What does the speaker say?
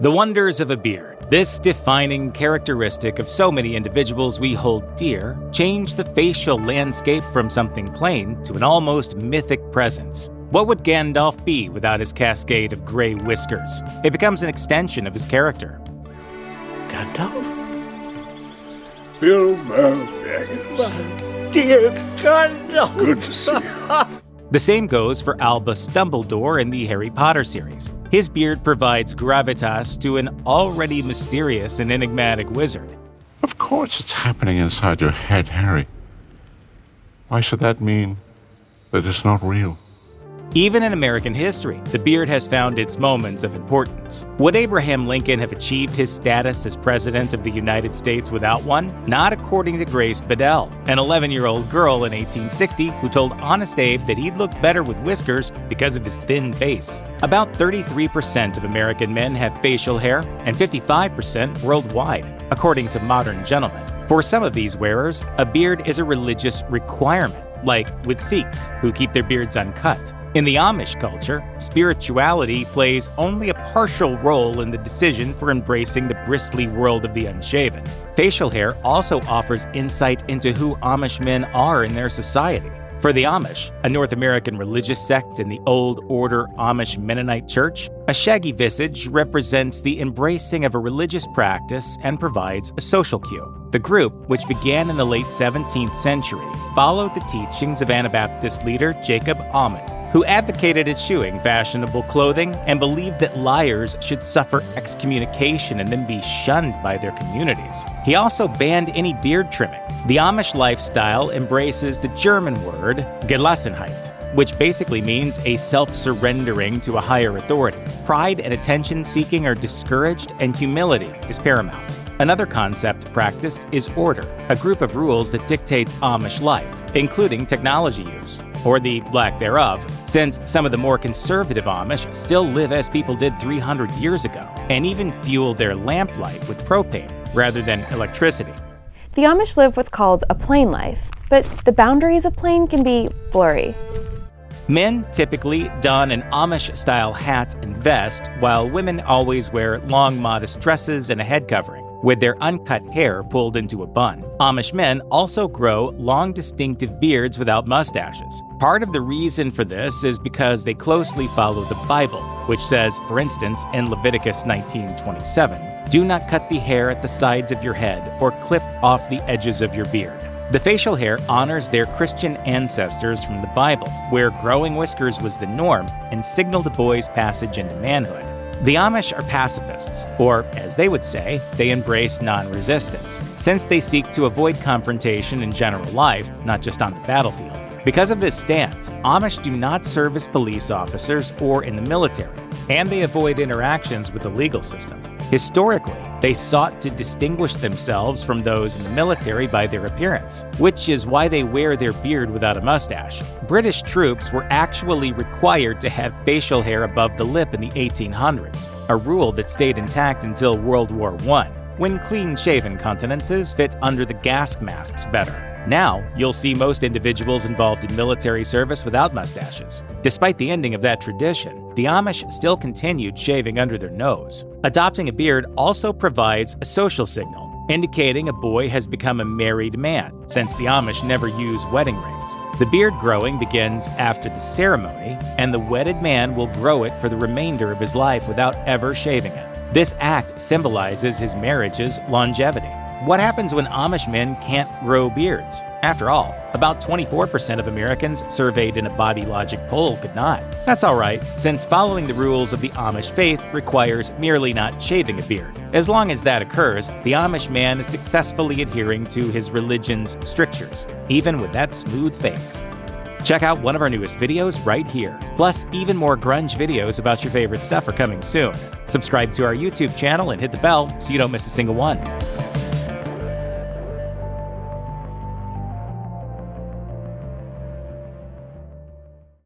The wonders of a beard. This defining characteristic of so many individuals we hold dear changed the facial landscape from something plain to an almost mythic presence. What would Gandalf be without his cascade of gray whiskers? It becomes an extension of his character. Gandalf? Bilbo Baggins. Dear Gandalf! Good to see you. The same goes for Albus Dumbledore in the Harry Potter series. His beard provides gravitas to an already mysterious and enigmatic wizard. Of course it's happening inside your head, Harry. Why should that mean that it's not real? Even in American history, the beard has found its moments of importance. Would Abraham Lincoln have achieved his status as President of the United States without one? Not according to Grace Bedell, an 11-year-old girl in 1860 who told Honest Abe that he'd look better with whiskers because of his thin face. About 33% of American men have facial hair, and 55% worldwide, according to Modern Gentleman. For some of these wearers, a beard is a religious requirement, like with Sikhs, who keep their beards uncut. In the Amish culture, spirituality plays only a partial role in the decision for embracing the bristly world of the unshaven. Facial hair also offers insight into who Amish men are in their society. For the Amish, a North American religious sect in the Old Order Amish Mennonite Church, a shaggy visage represents the embracing of a religious practice and provides a social cue. The group, which began in the late 17th century, followed the teachings of Anabaptist leader Jacob Almond, who advocated eschewing fashionable clothing and believed that liars should suffer excommunication and then be shunned by their communities. He also banned any beard trimming. The Amish lifestyle embraces the German word Gelassenheit, which basically means a self-surrendering to a higher authority. Pride and attention-seeking are discouraged, and humility is paramount. Another concept practiced is order, a group of rules that dictates Amish life, including technology use, or the lack thereof, since some of the more conservative Amish still live as people did 300 years ago, and even fuel their lamplight with propane rather than electricity. The Amish live what's called a plain life, but the boundaries of plain can be blurry. Men typically don an Amish-style hat and vest, while women always wear long, modest dresses and a head covering, with their uncut hair pulled into a bun. Amish men also grow long, distinctive beards without mustaches. Part of the reason for this is because they closely follow the Bible, which says, for instance, in Leviticus 19:27, "Do not cut the hair at the sides of your head or clip off the edges of your beard." The facial hair honors their Christian ancestors from the Bible, where growing whiskers was the norm and signaled a boy's passage into manhood. The Amish are pacifists, or as they would say, they embrace non-resistance, since they seek to avoid confrontation in general life, not just on the battlefield. Because of this stance, Amish do not serve as police officers or in the military, and they avoid interactions with the legal system. Historically, they sought to distinguish themselves from those in the military by their appearance, which is why they wear their beard without a mustache. British troops were actually required to have facial hair above the lip in the 1800s, a rule that stayed intact until World War I, when clean-shaven countenances fit under the gas masks better. Now, you'll see most individuals involved in military service without mustaches. Despite the ending of that tradition, the Amish still continued shaving under their nose. Adopting a beard also provides a social signal, indicating a boy has become a married man, since the Amish never use wedding rings. The beard growing begins after the ceremony, and the wedded man will grow it for the remainder of his life without ever shaving it. This act symbolizes his marriage's longevity. What happens when Amish men can't grow beards? After all, about 24% of Americans surveyed in a Body Logic poll could not. That's all right, since following the rules of the Amish faith requires merely not shaving a beard. As long as that occurs, the Amish man is successfully adhering to his religion's strictures, even with that smooth face. Check out one of our newest videos right here. Plus, even more grunge videos about your favorite stuff are coming soon. Subscribe to our YouTube channel and hit the bell so you don't miss a single one.